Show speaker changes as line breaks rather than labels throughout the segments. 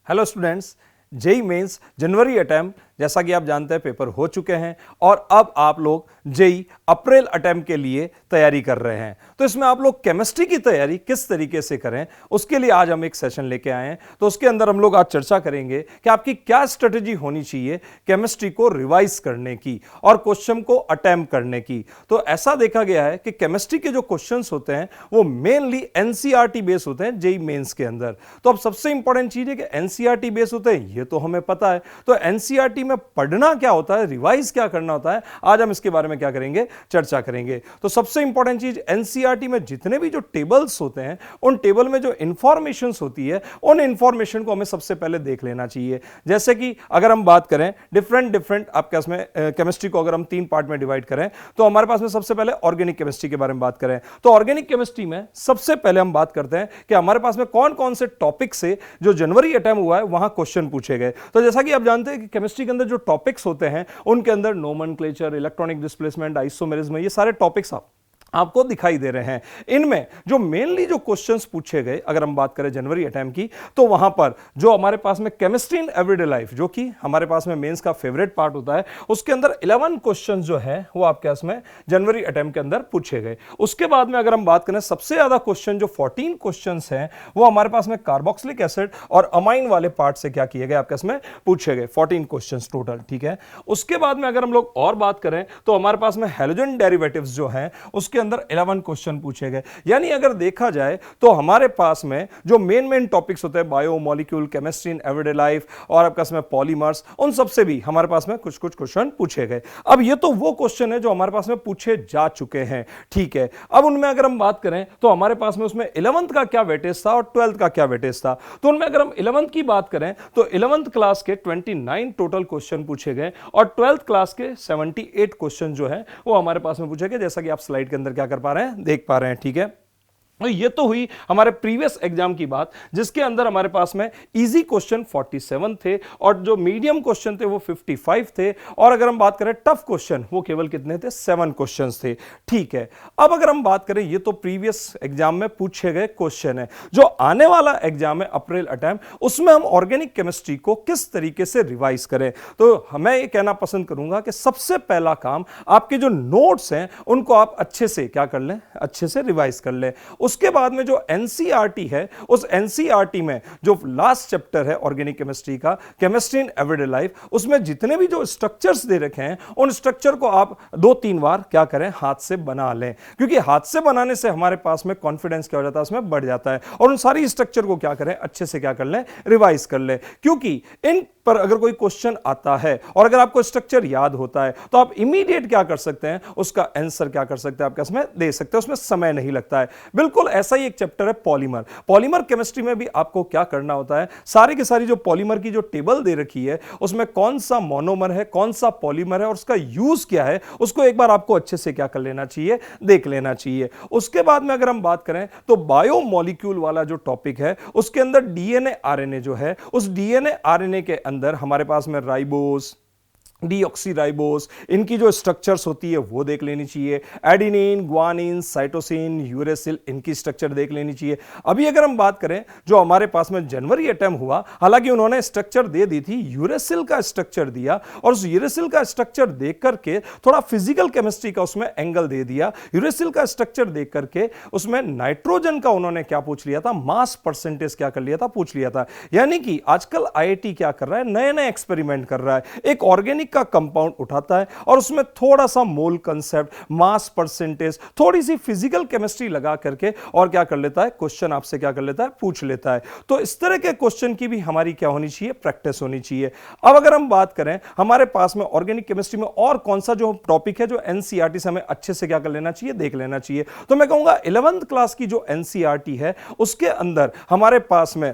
Hello students, JEE mains जनवरी attempt जैसा कि आप जानते हैं पेपर हो चुके हैं और अब आप लोग जेई अप्रैल अटेम्प्ट के लिए तैयारी कर रहे हैं। तो इसमें आप लोग केमिस्ट्री की तैयारी किस तरीके से करें उसके लिए आज हम एक सेशन लेके आए हैं। तो उसके अंदर हम लोग आज चर्चा करेंगे कि आपकी क्या स्ट्रेटेजी होनी चाहिए केमिस्ट्री को रिवाइज करने की और क्वेश्चन को अटेम्प्ट करने की। तो ऐसा देखा गया है कि केमिस्ट्री के जो क्वेश्चंस होते हैं वो मेनली एनसीईआरटी बेस होते हैं जेई मेंस के अंदर। तो अब सबसे इंपॉर्टेंट चीज है कि एनसीईआरटी बेस होते हैं, ये तो हमें पता है। तो एनसीईआरटी में पढ़ना क्या होता है, रिवाइज क्या करना होता है, आज हम इसके बारे में क्या करेंगे, चर्चा करेंगे। तो सबसे इंपॉर्टेंट चीज, एनसीईआरटी में जितने भी जो टेबल्स होते हैं उन टेबल में जो इंफॉर्मेशन होती है उन इंफॉर्मेशन को हमें सबसे पहले देख लेना चाहिए। जैसे कि अगर हम बात करें डिफरेंट आपके इसमें केमिस्ट्री को अगर हम 3 पार्ट में डिवाइड करें तो हमारे पास में सबसे पहले ऑर्गेनिक केमिस्ट्री के बारे में बात करें तो ऑर्गेनिक केमिस्ट्री में सबसे पहले हम बात करते हैं कि हमारे पास में कौन कौन से टॉपिक से जो जनवरी अटेम्प्ट हुआ है वहां क्वेश्चन पूछे गए। तो जैसा कि आप जानते हैं कि केमिस्ट्री के अंदर जो टॉपिक्स होते हैं उनके अंदर नोमेनक्लेचर, इलेक्ट्रॉनिक डिस्प्लेसमेंट, आइसोमेरिज्म, ये सारे टॉपिक्स आपको दिखाई दे रहे हैं। इनमें जो मेनली जो क्वेश्चंस पूछे गए अगर हम बात करें जनवरी अटेम्प्ट की तो वहां पर जो हमारे पास में केमिस्ट्री इन एवरीडे लाइफ जो कि हमारे पास में मेंस का फेवरेट पार्ट होता है उसके अंदर 11 क्वेश्चंस जो है वो आपके पास में जनवरी अटेम्प्ट के अंदर पूछे गए। उसके बाद में अगर हम बात करें सबसे ज्यादा क्वेश्चन जो 14 क्वेश्चंस हैं वो हमारे पास में कार्बोक्सिलिक एसिड और अमाइन वाले पार्ट से क्या किए गए, आपके इसमें पूछे गए 14 क्वेश्चंस टोटल। ठीक है, उसके बाद में अगर हम लोग और बात करें तो हमारे पास में हैलोजन डेरिवेटिव्स जो हैं उसके अंदर 11 क्वेश्चन पूछे गए। यानी अगर देखा जाए तो हमारे पास में जो मेन टॉपिक्स होते हैं bio molecule, chemistry in everyday life और आपका इसमें पॉलीमर्स, उन सब से भी हमारे पास में कुछ क्वेश्चन पूछे गए। अब ये तो वो क्वेश्चन है जो हमारे पास में पूछे जा चुके हैं। ठीक है, अब उनमें अगर हम बात करें तो हमारे पास में उसमें 11th का क्या वेटेज था और 12th का क्या वेटेज था। तो उनमें अगर हम 11th की बात करें तो 11th क्लास के 29 टोटल क्वेश्चन पूछे गए और 12th क्लास के 78 क्वेश्चन जो है वो हमारे पास में पूछे गए, जैसा कि आप स्लाइड के अंदर क्या कर पा रहे हैं, देख पा रहे हैं। ठीक है, ये तो हुई हमारे प्रीवियस एग्जाम की बात जिसके अंदर हमारे पास में इजी क्वेश्चन 47 थे और जो मीडियम क्वेश्चन थे वो 55 थे और अगर हम बात करें टफ क्वेश्चन वो केवल कितने थे, 7 क्वेश्चंस थे। ठीक है, अब अगर हम बात करें ये तो प्रीवियस एग्जाम में पूछे गए क्वेश्चन है। जो आने वाला एग्जाम है अप्रैल अटेम्प्ट उसमें हम ऑर्गेनिक केमिस्ट्री को किस तरीके से रिवाइज करें। तो मैं ये कहना पसंद करूंगा कि सबसे पहला काम आपके जो नोट्स हैं उनको आप अच्छे से क्या कर लें, अच्छे से रिवाइज कर लें। उसके बाद में जो एनसीईआरटी है उस एनसीईआरटी में जो लास्ट चैप्टर है ऑर्गेनिक केमिस्ट्री का, केमिस्ट्री इन एवरीडे लाइफ, उसमें जितने भी जो स्ट्रक्चर्स दे रखे हैं उन स्ट्रक्चर को आप 2-3 बार क्या करें, हाथ से बना लें। क्योंकि हाथ से बनाने से हमारे पास में कॉन्फिडेंस क्या हो जाता है, उसमें बढ़ जाता है और उन सारी स्ट्रक्चर को क्या करें, अच्छे से क्या कर लें, रिवाइज कर लें। क्योंकि इन पर अगर कोई क्वेश्चन आता है और अगर आपको स्ट्रक्चर याद होता है तो आप इमीडिएट क्या कर सकते हैं, उसका आंसर क्या कर सकते हैं, आपके इसमें दे सकते हैं, उसमें समय नहीं लगता है। बिल्कुल ऐसा ही एक चैप्टर है पॉलीमर। पॉलीमर केमिस्ट्री में भी आपको क्या करना होता है, सारी की सारी जो पॉलीमर की जो टेबल दे रखी है उसमें कौन सा मोनोमर है, कौन सा पॉलीमर है और उसका यूज क्या है, उसको एक बार आपको अच्छे से क्या कर लेना चाहिए, देख लेना चाहिए। उसके बाद में अगर हम बात करें तो बायो मॉलिक्यूल वाला जो टॉपिक है उसके अंदर डीएनए आरएनए जो है, उस डीएनए आरएनए के अंदर हमारे पास में राइबोस, डीऑक्सीराइबोस, इनकी जो स्ट्रक्चर्स होती है वो देख लेनी चाहिए। एडेनिन, ग्वानिन, साइटोसिन, यूरेसिल, इनकी स्ट्रक्चर देख लेनी चाहिए। अभी अगर हम बात करें जो हमारे पास में जनवरी अटेम्प्ट हुआ, हालांकि उन्होंने स्ट्रक्चर दे दी थी, यूरेसिल का स्ट्रक्चर दिया और उस यूरेसिल का स्ट्रक्चर देख करके थोड़ा फिजिकल केमिस्ट्री का उसमें एंगल दे दिया। यूरेसिल का स्ट्रक्चर देख करके उसमें नाइट्रोजन का उन्होंने क्या पूछ लिया था, मास परसेंटेज क्या कर लिया था, पूछ लिया था। यानी कि आजकल आईआईटी क्या कर रहा है, नए नए एक्सपेरिमेंट कर रहा है। एक ऑर्गेनिक का कंपाउंड उठाता है और उसमें थोड़ा सा मोल कांसेप्ट, मास परसेंटेज, थोड़ी सी फिजिकल केमिस्ट्री लगा करके और क्या कर लेता है, क्वेश्चन आपसे क्या कर लेता है, पूछ लेता है। तो इस तरह के क्वेश्चन की भी हमारी क्या होनी चाहिए, प्रैक्टिस होनी चाहिए। अब अगर हम बात करें हमारे पास में ऑर्गेनिक केमिस्ट्री में और कौन सा जो टॉपिक है जो एनसीईआरटी से हमें अच्छे से क्या कर लेना चाहिए, देख लेना चाहिए। तो मैं कहूंगा 11th क्लास की जो एनसीईआरटी है उसके अंदर हमारे पास में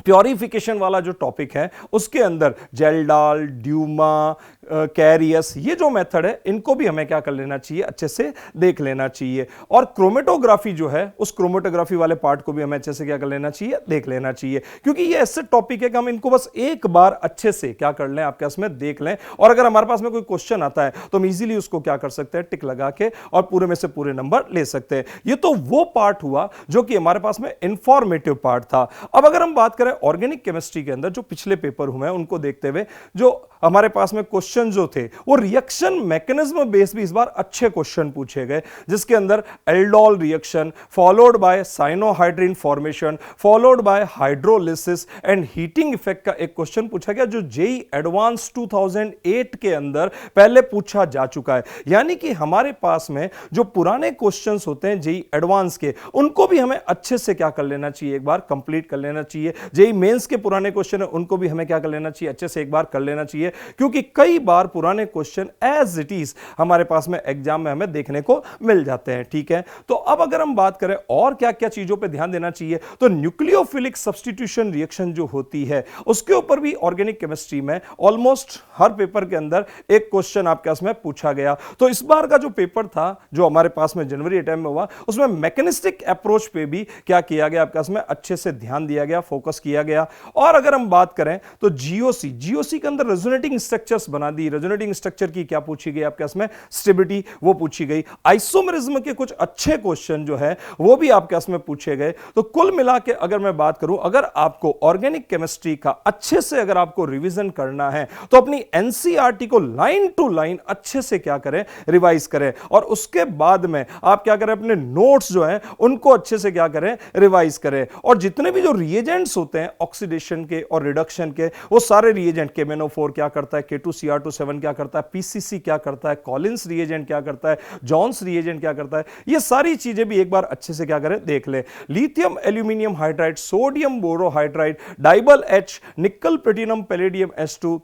प्योरिफिकेशन वाला जो टॉपिक है उसके अंदर जेल्डाल, ड्यूमा, कैरियस, ये जो मेथड है इनको भी हमें क्या कर लेना चाहिए, अच्छे से देख लेना चाहिए। और क्रोमेटोग्राफी जो है उस क्रोमेटोग्राफी वाले पार्ट को भी हमें अच्छे से क्या कर लेना चाहिए, देख लेना चाहिए। क्योंकि ये ऐसे टॉपिक है कि हम इनको बस एक बार अच्छे से क्या कर लें, आपके इसमें देख लें और अगर हमारे पास में कोई क्वेश्चन आता है तो हम इजीली उसको क्या कर सकते हैं, टिक लगा के और पूरे में से पूरे नंबर ले सकते हैं। ये तो वो पार्ट हुआ जो कि हमारे पास में इंफॉर्मेटिव पार्ट था। अब अगर हम बात करें करें ऑर्गेनिक केमिस्ट्री के अंदर जो पिछले पेपर हुए हैं उनको देखते हुए, जो हमारे पास में क्वेश्चन जो थे वो रिएक्शन मैकेनिज्म बेस्ड भी इस बार अच्छे क्वेश्चन पूछे गए, जिसके अंदर aldol reaction followed by cyanohydrin formation followed by hydrolysis and heating effect का एक क्वेश्चन पूछा गया, जो जेई एडवांस 2008 के अंदर पहले पूछा जा चुका है। यानी कि हमारे पास में जो पुराने क्वेश्चंस होते हैं जेई एडवांस के, उनको भी हमें अच्छे से क्या कर लेना चाहिए, एक बार कंप्लीट कर लेना चाहिए। जेई मेंस के पुराने क्वेश्चन है उनको भी हमें क्या कर लेना चाहिए, अच्छे से एक बार कर लेना चाहिए, क्योंकि कई बार पुराने क्वेश्चन एज इट इज हमारे पास में एग्जाम में हमें देखने को मिल जाते हैं। ठीक है, तो अब अगर हम बात करें और क्या क्या चीजों पर ध्यान देना चाहिए, तो न्यूक्लियोफिलिक सब्स्टिट्यूशन रिएक्शन जो होती है उसके ऊपर भी ऑर्गेनिक केमिस्ट्री में ऑलमोस्ट हर पेपर के अंदर एक क्वेश्चन आपके पास में पूछा गया। तो इस बार का जो पेपर था जो हमारे पास में जनवरी अटेम्प्ट में हुआ, उसमें मैकेनिस्टिक अप्रोच पे भी क्या किया गया आपके पास में, अच्छे से ध्यान दिया गया, फोकस किया गया। और अगर हम बात करें तो जीओसी के अंदर रेजोनेटिंग स्ट्रक्चर्स बना दी, रेजोनेटिंग स्ट्रक्चर की क्या पूछी गई आपके पास में, स्टेबिलिटी वो पूछी गई। आइसोमेरिज्म के कुछ अच्छे क्वेश्चन जो है वो भी आपके पास में पूछे गए। तो कुल मिला के अगर मैं बात करूं, अगर आपको ऑर्गेनिक केमिस्ट्री का अच्छे से अगर आपको रिवीजन करना है तो अपनी एनसीईआरटी को लाइन टू लाइन अच्छे से क्या करें, रिवाइज करें, और उसके बाद में आप क्या करें, अपने नोट्स जो हैं उनको अच्छे से क्या करें, रिवाइज करें। और जितने भी जो रिएजेंट्स होते हैं ऑक्सीडेशन के और रिडक्शन के, वो सारे रिएजेंट, KMnO4 क्या करता है, K2Cr27 क्या करता है, PCC क्या करता है, कॉलिंस रिएजेंट क्या करता है, जॉन्स रिएजेंट क्या करता है, ये सारी चीजें भी एक बार अच्छे से क्या करें, देख ले। Lithium aluminium hydride, sodium borohydride, DIBAL H, nickel platinum palladium S2,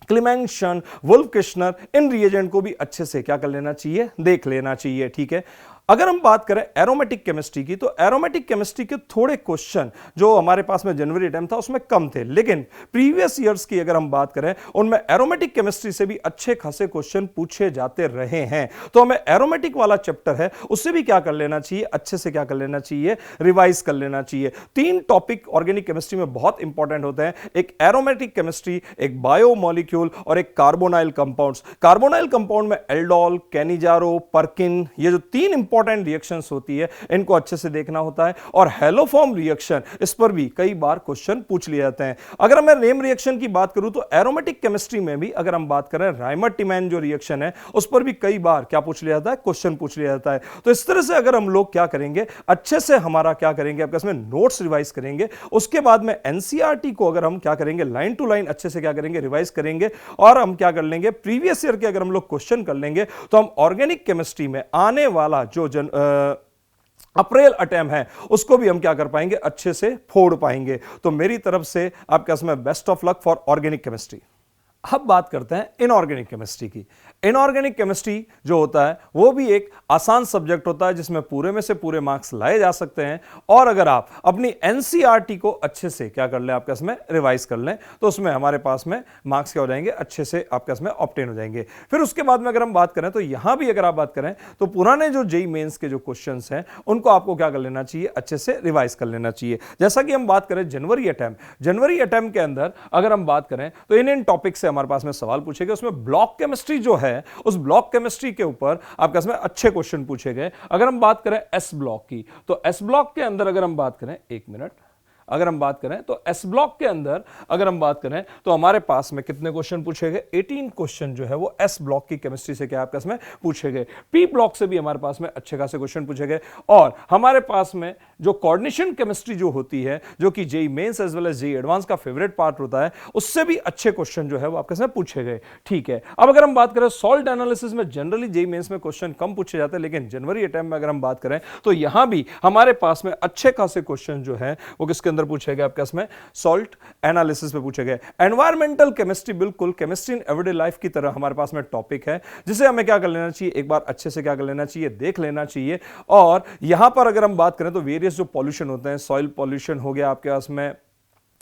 Clemmensen, Wolff Kishner, इन रिएजेंट को भी अच्छे से क्या कर लेना चाहिए, देख लेना चाहिए। ठीक है, अगर हम बात करें एरोमेटिक केमिस्ट्री की, तो एरोमेटिक केमिस्ट्री के थोड़े क्वेश्चन जो हमारे पास में जनवरी अटेम्प्ट था उसमें कम थे, लेकिन प्रीवियस ईयर्स की अगर हम बात करें उनमें एरोमेटिक केमिस्ट्री से भी अच्छे खासे क्वेश्चन पूछे जाते रहे हैं। तो हमें एरोमेटिक वाला चैप्टर है उससे भी क्या कर लेना चाहिए, अच्छे से क्या कर लेना चाहिए, रिवाइज कर लेना चाहिए। 3 टॉपिक ऑर्गेनिक केमिस्ट्री में बहुत इंपॉर्टेंट होते हैं, एक एरोमेटिक केमिस्ट्री, एक बायोमोलिक्यूल और एक कार्बोनाइल कंपाउंड्स। कार्बोनाइल कंपाउंड में एल्डोल, कैनिजारो, पर्किन, ये जो 3 इंपॉर्टेंट रिएक्शंस होती है इनको अच्छे से देखना होता है। और हेलोफॉर्म रिएक्शन, इस पर भी कई बार क्वेश्चन पूछ लिए जाते हैं। अगर मैं नेम रिएक्शन की बात करूं तो एरोमेटिक केमिस्ट्री में भी अगर हम बात करें राइमर-टिमैन जो रिएक्शन है उस पर भी कई बार क्या पूछ लिया जाता है, क्वेश्चन पूछ लिया जाता है। तो इस तरह से अगर हम लोग क्या करेंगे, अच्छे से हमारा क्या करेंगे, आपके इसमें नोट्स रिवाइज करेंगे, उसके बाद में एनसीईआरटी को अगर हम क्या करेंगे, लाइन टू लाइन अच्छे से क्या करेंगे, रिवाइज करेंगे, और हम क्या कर लेंगे, प्रीवियस ईयर के अगर हम लोग क्वेश्चन कर लेंगे तो हम ऑर्गेनिक केमिस्ट्री में आने वाला जो अप्रैल अटेम्प्ट है उसको भी हम क्या कर पाएंगे, अच्छे से फोड़ पाएंगे। तो मेरी तरफ से आपके इसमें best of luck for organic chemistry. अब बात करते हैं इनऑर्गेनिक केमिस्ट्री की। इनऑर्गेनिक केमिस्ट्री जो होता है वो भी एक आसान सब्जेक्ट होता है जिसमें पूरे में से पूरे मार्क्स लाए जा सकते हैं, और अगर आप अपनी एनसीईआरटी को अच्छे से क्या कर लें, आपके इसमें रिवाइज कर लें, तो उसमें हमारे पास में मार्क्स क्या हो जाएंगे, अच्छे से आपके इसमें ऑब्टेन हो जाएंगे। फिर उसके बाद में अगर हम बात करें तो यहां भी अगर आप बात करें तो पुराने जो जेईई मेंस के जो क्वेश्चंस हैं उनको आपको क्या कर लेना चाहिए, अच्छे से रिवाइज कर लेना चाहिए। जैसा कि हम बात करें जनवरी अटेम्प्ट के अंदर अगर हम बात करें तो इन टॉपिक से हमारे पास में सवाल पूछे गए। उसमें ब्लॉक केमिस्ट्री जो है, उस ब्लॉक केमिस्ट्री के ऊपर आपके इसमें अच्छे क्वेश्चन पूछे गए। अगर हम बात करें एस ब्लॉक की, तो एस ब्लॉक के अंदर अगर हम बात करें, एक मिनट, अगर हम बात करें तो एस ब्लॉक के अंदर अगर हम बात करें तो हमारे पास में कितने क्वेश्चन पूछे गए, 18 क्वेश्चन जो है वो एस ब्लॉक की केमिस्ट्री से क्या आपके इसमें पूछे गए। पी ब्लॉक से भी हमारे पास में अच्छे खासे क्वेश्चन पूछे गए, और हमारे पास में जो कोऑर्डिनेशन केमिस्ट्री जो होती है, जो कि JEE Mains as well as JEE advance का फेवरेट पार्ट होता है, उससे भी अच्छे क्वेश्चन जो है वो आपके इसमें पूछे गए। ठीक है, अब अगर हम बात करें सॉल्ट एनालिसिस में, जनरली जेईई मेंस में क्वेश्चन कम पूछे जाते हैं, लेकिन जनवरी अटेम्प्ट में अगर हम बात करें तो यहां भी हमारे पास में अच्छे खासे क्वेश्चन जो है वो किसके अंदर पूछे गए, आपके में सॉल्ट एनालिसिस पे पूछे गए। एनवायरमेंटल केमिस्ट्री बिल्कुल केमिस्ट्री इन एवरीडे लाइफ की तरह हमारे पास में टॉपिक है, जिसे हमें क्या कर लेना चाहिए, एक बार अच्छे से क्या कर लेना चाहिए, देख लेना चाहिए। और यहां पर अगर हम बात करें तो वेरियस जो पॉल्यूशन होते हैं, सॉइल पॉल्यूशन हो गया, आपके पास में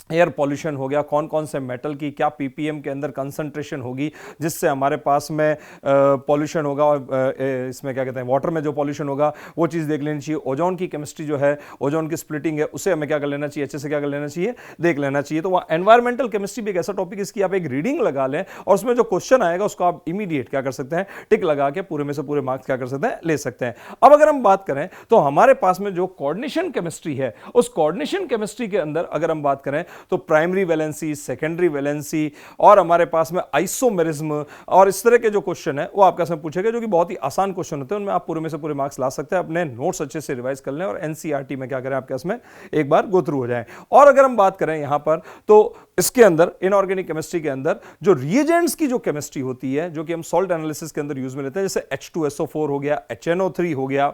एयर पॉल्यूशन हो गया, कौन कौन से मेटल की क्या पीपीएम के अंदर कंसंट्रेशन होगी जिससे हमारे पास में पॉल्यूशन होगा, और इसमें क्या कहते हैं वाटर में जो पॉल्यूशन होगा वो चीज़ देख लेनी चाहिए। ओजोन की केमिस्ट्री जो है, ओजोन की स्प्लिटिंग है, उसे हमें क्या कर लेना चाहिए, अच्छे से क्या कर लेना चाहिए, देख लेना चाहिए। तो वहाँ एनवायरमेंटल केमिस्ट्री भी एक ऐसा टॉपिक, इसकी आप एक रीडिंग लगा लें और उसमें जो क्वेश्चन आएगा उसको आप इमीडिएट क्या कर सकते हैं, टिक लगा के पूरे में से पूरे मार्क्स क्या कर सकते हैं, ले सकते हैं। अब अगर हम बात करें तो हमारे पास में जो कोऑर्डिनेशन केमिस्ट्री है, उस कोऑर्डिनेशन केमिस्ट्री के अंदर अगर हम बात करें तो प्राइमरी वैलेंसी, सेकेंडरी वैलेंसी और हमारे पास में आइसोमेरिज्म और इस तरह के जो क्वेश्चन है वो आपके सामने पूछे गए, जो कि बहुत ही आसान क्वेश्चन होते हैं। उनमें आप पूरे में से पूरे मार्क्स ला सकते हैं। अपने नोट्स अच्छे से रिवाइज कर लें और एनसीईआरटी में क्या करें, आपके इसमें एक बार गो थ्रू हो जाए। और अगर हम बात करें यहां पर, तो इसके अंदर इनऑर्गेनिक केमिस्ट्री के अंदर जो रिएजेंट्स की जो केमिस्ट्री होती है, जो कि हम सॉल्ट एनालिसिस के अंदर यूज में लेते हैं, जैसे H2SO4 हो गया, HNO3 हो गया,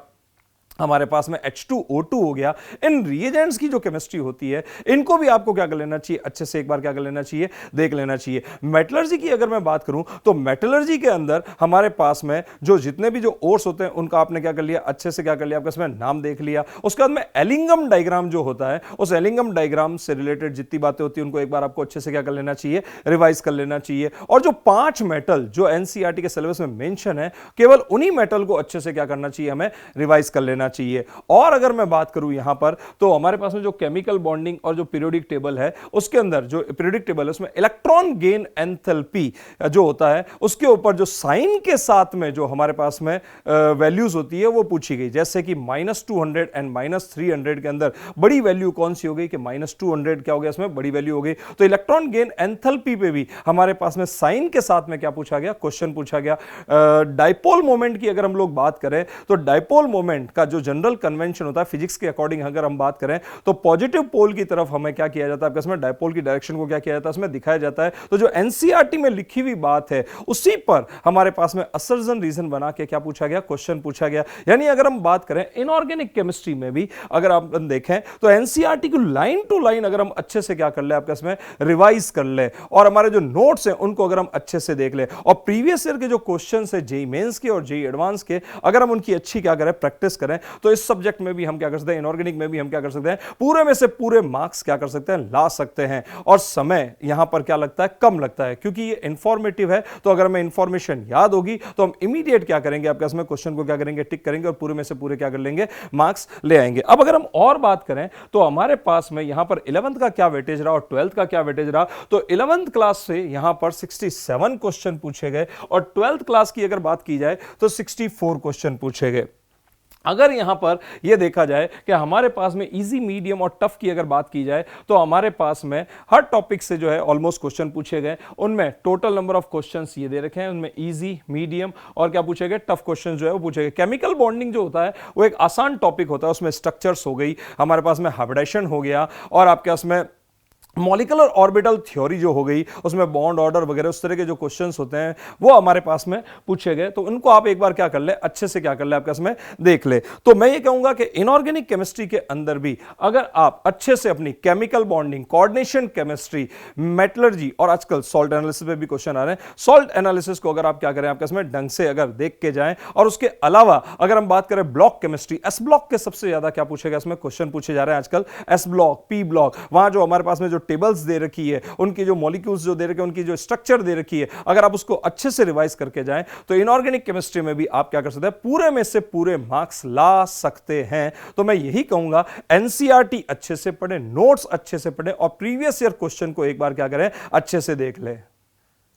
हमारे पास में H2O2 हो गया, इन रिएजेंट्स की जो केमिस्ट्री होती है इनको भी आपको क्या कर लेना चाहिए, अच्छे से एक बार क्या कर लेना चाहिए, देख लेना चाहिए। मेटलर्जी की अगर मैं बात करूं तो मेटलर्जी के अंदर हमारे पास में जो जितने भी जो ओर्स होते हैं उनका आपने क्या कर लिया, अच्छे से क्या कर लिया, आपका इसमें नाम देख लिया। उसके बाद में एलिंगम डायग्राम जो होता है, उस एलिंगम डायग्राम से रिलेटेड जितनी बातें होती है उनको एक बार आपको अच्छे से क्या कर लेना चाहिए, रिवाइज कर लेना चाहिए। और जो 5 मेटल जो एनसीईआरटी के सिलेबस में मेंशन है, केवल उन्हीं मेटल को अच्छे से क्या करना चाहिए, हमें रिवाइज कर लेना चाहिए। और अगर मैं बात करूं यहां पर, तो हमारे पास में जो केमिकल बॉन्डिंग और जो पीरियोडिक टेबल है, उसके अंदर जो पीरियोडिक टेबल है उसमें इलेक्ट्रॉन गेन एंथैल्पी जो होता है, उसके ऊपर जो साइन के साथ में जो हमारे पास में वैल्यूज होती है वो पूछी गई। जैसे कि -200 एंड -300 के अंदर बड़ी वैल्यू कौन सी हो गई, कि -200 क्या हो गया, इसमें बड़ी वैल्यू हो गई। तो इलेक्ट्रॉन गेन एंथैल्पी पे भी हमारे पास में साइन के साथ में क्या पूछा गया, क्वेश्चन पूछा गया। डाइपोल मोमेंट की अगर हम लोग बात करें तो डाइपोल मोमेंट का जो जनरल कन्वेंशन होता है फिजिक्स के अकॉर्डिंग अगर हम बात करें, तो पॉजिटिव पोल की तरफ हमें क्या किया जाता है, इसमें डाइपोल की डायरेक्शन को क्या किया जाता है, इसमें दिखाया जाता है। तो जो एनसीईआरटी में लिखी हुई बात है उसी पर हमारे पास में असर्जन रीजन बना के क्या पूछा गया, क्वेश्चन पूछा गया। यानी अगर हम बात करें इनऑर्गेनिक केमिस्ट्री में भी अगर आप देखें तो एनसीईआरटी को लाइन टू लाइन अगर हम अच्छे से क्या कर ले, आपके इसमें रिवाइज कर ले और हमारे जो नोट्स हैं उनको अगर हम अच्छे से देख ले और प्रीवियस ईयर के जो क्वेश्चन है जेईई मेंस के और जेईई एडवांस के, अगर हम उनकी अच्छी क्या करें, प्रैक्टिस करें, तो इस सब्जेक्ट में भी हम क्या कर सकते हैं, इनऑर्गेनिक में भी हम क्या कर सकते हैं, पूरे में से पूरे मार्क्स क्या कर सकते हैं, ला सकते हैं। और समय यहां पर क्या लगता है, कम लगता है, क्योंकि ये इंफॉर्मेटिव है। तो अगर हमें इंफॉर्मेशन याद होगी तो हम इमीडिएट क्या करेंगे, आपके इसमें क्वेश्चन को क्या करेंगे, टिक करेंगे और पूरे में से पूरे क्या कर लेंगे, मार्क्स ले आएंगे। अब अगर हम और बात करें तो हमारे पास में यहां पर 11th का क्या वेटेज रहा और 12th का क्या वेटेज रहा, तो 11th क्लास से यहां पर 67 क्वेश्चन पूछे गए और 12th क्लास की अगर बात की जाए तो 64 क्वेश्चन पूछे गए। अगर यहां पर यह देखा जाए कि हमारे पास में इजी, मीडियम और टफ की अगर बात की जाए तो हमारे पास में हर टॉपिक से जो है ऑलमोस्ट क्वेश्चन पूछे गए। उनमें टोटल नंबर ऑफ क्वेश्चंस ये दे रखे हैं, उनमें इजी, मीडियम और क्या पूछे गए, टफ क्वेश्चन जो है वो पूछे गए। केमिकल बॉन्डिंग जो होता है वो एक आसान टॉपिक होता है, उसमें स्ट्रक्चर्स हो गई, हमारे पास में हाइब्रिडेशन हो गया और आपके उसमें मॉलिक्यूलर ऑर्बिटल थ्योरी जो हो गई, उसमें बॉन्ड ऑर्डर वगैरह उस तरह के जो क्वेश्चंस होते हैं वो हमारे पास में पूछे गए। तो उनको आप एक बार क्या कर ले, अच्छे से क्या कर ले, आपके इसमें देख ले। तो मैं ये कहूंगा कि इनऑर्गेनिक केमिस्ट्री के अंदर भी अगर आप अच्छे से अपनी chemical bonding, coordination chemistry, metallurgy और आजकल सॉल्ट एनालिसिस पे भी क्वेश्चन आ रहे हैं, सॉल्ट एनालिसिस को अगर आप क्या करें, आपके इसमें ढंग से अगर देख के जाएं। और उसके अलावा अगर हम बात करें ब्लॉक केमिस्ट्री, एस ब्लॉक के सबसे ज्यादा क्या पूछेगा, इसमें क्वेश्चन पूछे जा रहे हैं आजकल, एस ब्लॉक, पी ब्लॉक, वहां जो हमारे पास में जो टेबल्स दे रखी है, उनकी जो मॉलिक्यूल्स जो दे रखे हैं, उनकी जो स्ट्रक्चर दे रखी है, अगर आप उसको अच्छे से रिवाइज करके जाएं तो इनऑर्गेनिक केमिस्ट्री में भी आप क्या कर सकते हैं, पूरे में से पूरे मार्क्स ला सकते हैं। तो मैं यही कहूंगा एनसीईआरटी अच्छे से पढ़ें, नोट्स अच्छे से पढ़ें और प्रीवियस ईयर क्वेश्चन को एक बार क्या करें, अच्छे से देख लें।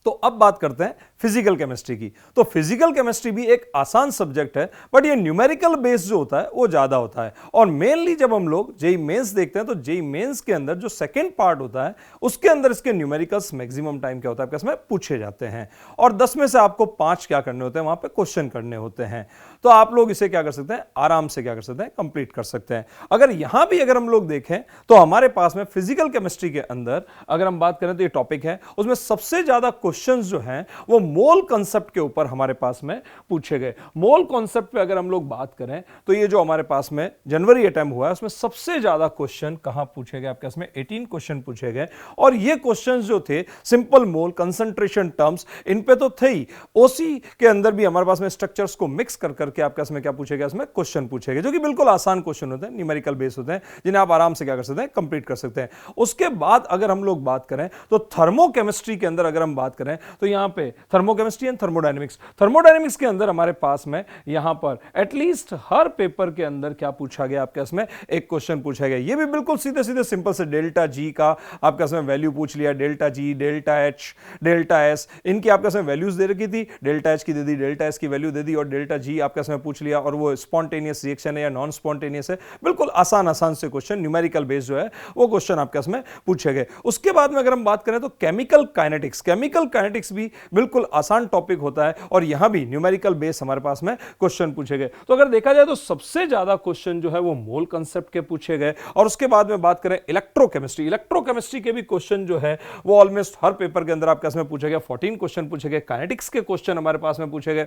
तो अब बात करते हैं फिजिकल केमिस्ट्री की। तो फिजिकल केमिस्ट्री भी एक आसान सब्जेक्ट है, बट ये न्यूमेरिकल बेस जो होता है वो ज्यादा होता है। और मेनली जब हम लोग जेईई मेंस देखते हैं तो जेईई मेंस के अंदर जो सेकंड पार्ट होता है उसके अंदर इसके न्यूमेरिकल्स मैक्सिमम टाइम क्या होता है, इसमें पूछे जाते हैं और 10 में से आपको 5 क्या करने होते हैं, वहां पे क्वेश्चन करने होते हैं। तो आप लोग इसे क्या कर सकते हैं, आराम से क्या कर सकते हैं, कंप्लीट कर सकते हैं। अगर यहां भी अगर हम लोग देखें तो हमारे पास में फिजिकल केमिस्ट्री के अंदर अगर हम बात करें तो ये टॉपिक है, उसमें सबसे ज्यादा क्वेश्चंस जो हैं वो मोल कांसेप्ट के ऊपर हमारे पास में पूछे गए। मोल कांसेप्ट पे अगर हम लोग बात करें तो ये जो हमारे पास में जनवरी अटेम्प्ट हुआ है उसमें सबसे ज्यादा क्वेश्चन कहां पूछे गए, आपके इसमें 18 क्वेश्चन पूछे गए। और ये क्वेश्चंस जो थे सिंपल मोल, कंसंट्रेशन टर्म्स, इन पे तो थे ही, ओसी के अंदर भी हमारे पास में स्ट्रक्चर्स को मिक्स कर करके आपके इसमें क्या पूछे गए, इसमें क्वेश्चन पूछे गए, जो कि बिल्कुल आसान क्वेश्चन होते हैं, न्यूमेरिकल बेस होते हैं, जिन्हें आप आराम से क्या कर सकते हैं, कंप्लीट कर सकते हैं। उसके बाद अगर हम लोग बात करें तो थर्मोकेमिस्ट्री के अंदर अगर हम बात करें तो यहां पे थर्मोकेमिस्ट्री एंड थर्मोडायनेमिक्स, थर्मोडायनेमिक्स के अंदर हमारे पास में यहां पर एटलीस्ट हर पेपर के अंदर क्या पूछा गया आपके इसमें एक क्वेश्चन पूछा गया। ये भी बिल्कुल सीधे सीधे सिंपल से डेल्टा जी का आपका इसमें वैल्यू पूछ लिया, delta G, delta H, delta S, इनकी आपका इसमें वैल्यूज दे रखी थी, डेल्टा एच की दे दी, डेल्टा एस की वैल्यू दे दी और डेल्टा जी आपका इसमें पूछ लिया और वो स्पॉन्टेनियस रिएक्शन है या नॉन स्पॉन्टेनियस है। बिल्कुल आसान से क्वेश्चन न्यूमेरिकल बेस्ड जो है वो क्वेश्चन आपके इसमें पूछे गए। उसके बाद में अगर हम बात करें तो केमिकल काइनेटिक्स भी बिल्कुल आसान टॉपिक होता है और यहां भी न्यूमेरिकल बेस हमारे पास में क्वेश्चन पूछे गए। तो अगर देखा जाए तो सबसे ज्यादा क्वेश्चन जो है वो मोल कांसेप्ट के पूछे गए और उसके बाद में बात करें इलेक्ट्रोकेमिस्ट्री के भी क्वेश्चन जो है वो ऑलमोस्ट हर पेपर के अंदर आपके इसमें पूछे गए। 14 क्वेश्चन पूछे गए, काइनेटिक्स के क्वेश्चन हमारे पास में पूछे गए,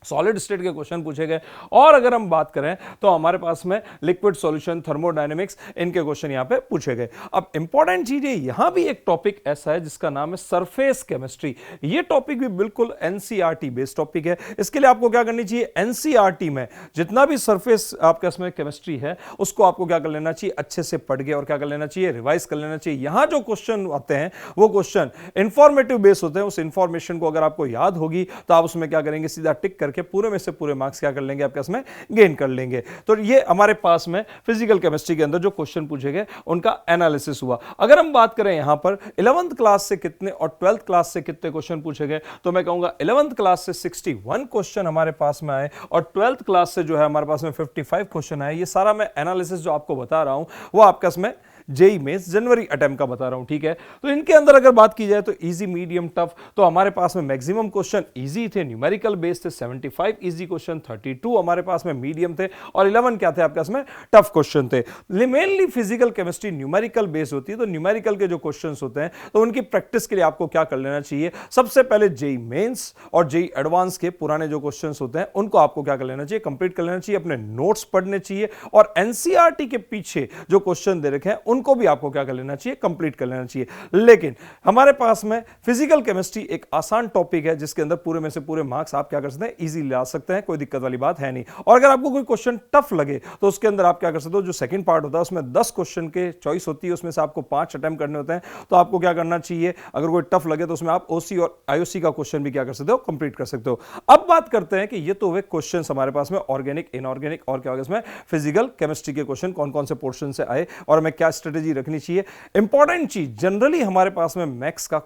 सॉलिड स्टेट के क्वेश्चन पूछे गए और अगर हम बात करें तो हमारे पास में लिक्विड सॉल्यूशन, थर्मोडायनेमिक्स, इनके क्वेश्चन यहां पे पूछे गए। अब इंपॉर्टेंट चीज है, यहां भी एक टॉपिक ऐसा है जिसका नाम है सरफेस केमिस्ट्री। ये टॉपिक भी बिल्कुल एनसीईआरटी बेस्ड टॉपिक है। इसके लिए आपको क्या करनी चाहिए, एनसीईआरटी में जितना भी सरफेस आपके इसमें केमिस्ट्री है उसको आपको क्या कर लेना चाहिए, अच्छे से पढ़ के और क्या कर लेना चाहिए, रिवाइज कर लेना चाहिए। यहां जो क्वेश्चन आते हैं वो क्वेश्चन इंफॉर्मेटिव बेस होते हैं। उस इंफॉर्मेशन को अगर आपको याद होगी तो आप उसमें क्या करेंगे, सीधा टिक करके पूरे में से पूरे मार्क्स क्या कर लेंगे, आपके इसमें गेन कर लेंगे। तो ये हमारे पास में फिजिकल केमिस्ट्री के अंदर जो क्वेश्चन पूछे गए उनका एनालिसिस हुआ। अगर हम बात करें यहां पर 11th क्लास से कितने और 12th क्लास से कितने क्वेश्चन पूछे गए, तो मैं कहूंगा 11th क्लास से 61 क्वेश्चन हमारे पास में आए और 12th क्लास से जो है हमारे पास में 55 क्वेश्चन आए। ये सारा मैं एनालिसिस जो आपको बता रहा हूं वो आपका इसमें जेई मेंस जनवरी अटेम्प्ट का बता रहा हूं, ठीक है। तो इनके अंदर अगर बात की जाए तो इजी, मीडियम, टफ, तो हमारे पास में मैक्सिमम क्वेश्चन इजी थे, न्यूमेरिकल बेस्ड थे, 75 इजी क्वेश्चन, 32 हमारे पास में मीडियम थे और 11 क्या थे आपके इसमें टफ क्वेश्चन थे। Mainly physical chemistry numerical based होती है, तो न्यूमेरिकल के जो क्वेश्चन होते हैं तो उनकी प्रैक्टिस के लिए आपको क्या कर लेना चाहिए, सबसे पहले जेई मेंस और जेई एडवांस के पुराने जो क्वेश्चन होते हैं उनको आपको क्या कर लेना चाहिए, कंप्लीट कर लेना चाहिए, अपने नोट्स पढ़ने चाहिए और एनसीईआरटी के पीछे जो क्वेश्चन दे रखे हैं उनको भी आपको क्या कर लेना चाहिए, कंप्लीट कर लेना चाहिए। लेकिन हमारे पास में फिजिकल केमिस्ट्री एक आसान टॉपिक है जिसके अंदर पूरे में से पूरे मार्क्स आप क्या कर सकते हैं, इजी ला सकते हैं, कोई दिक्कत वाली बात है नहीं। और अगर आपको कोई क्वेश्चन टफ लगे तो उसके अंदर आप क्या कर सकते हो, जो सेकंड पार्ट होता है उसमें 10 क्वेश्चन के चॉइस होती है, उसमें से आपको 5 अटेम्प्ट करने होते हैं। तो आपको क्या करना चाहिए, अगर कोई टफ लगे तो उसमें आप ओसी और आईओसी का क्वेश्चन भी क्या कर सकते हो, कंप्लीट कर सकते हो। अब बात करते हैं कि ये तो हुए क्वेश्चन हमारे पास में ऑर्गेनिक, इनऑर्गेनिक और क्या होगा इसमें फिजिकल केमिस्ट्री के क्वेश्चन कौन कौन से पोर्शन से आए और हमें क्या स्ट्रेटेजी रखनी चाहिए। इंपॉर्टेंट चीज, जनरली हमारे पास में मैथ्स का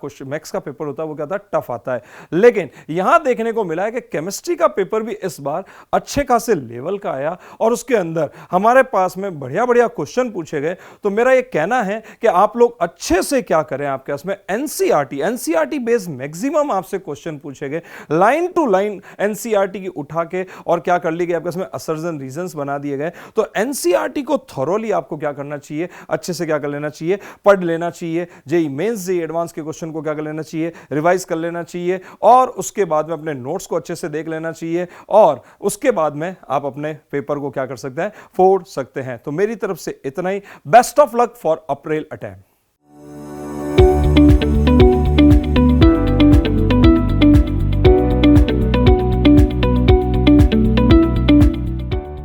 पेपर होता है वो क्या था, टफ आता है। लेकिन यहां देखने को मिला है कि केमिस्ट्री का पेपर भी इस बार अच्छे खासे लेवल का आया और उसके अंदर हमारे पास में बढ़िया बढ़िया क्वेश्चन पूछे गए। तो मेरा ये कहना है कि आप लोग अच्छे से क्या करें, आपके इसमें एनसीईआरटी बेस्ड मैक्सिमम आपसे क्वेश्चन पूछे गए, लाइन टू लाइन एनसीईआरटी की उठा के और क्या कर ली गई, आपके इसमें असर्जन रीजंस बना दिए गए। तो एनसीईआरटी को थॉरोली आपको क्या करना चाहिए, अच्छे से क्या कर लेना चाहिए, पढ़ लेना चाहिए। जेई मेंस, जेई एडवांस के क्वेश्चन को क्या कर लेना चाहिए, रिवाइज कर लेना चाहिए और उसके बाद में अपने नोट्स को अच्छे से देख लेना चाहिए और उसके बाद में आप अपने पेपर को क्या कर सकते हैं, फोड़ सकते हैं। तो मेरी तरफ से इतना ही। Best of luck for April attempt.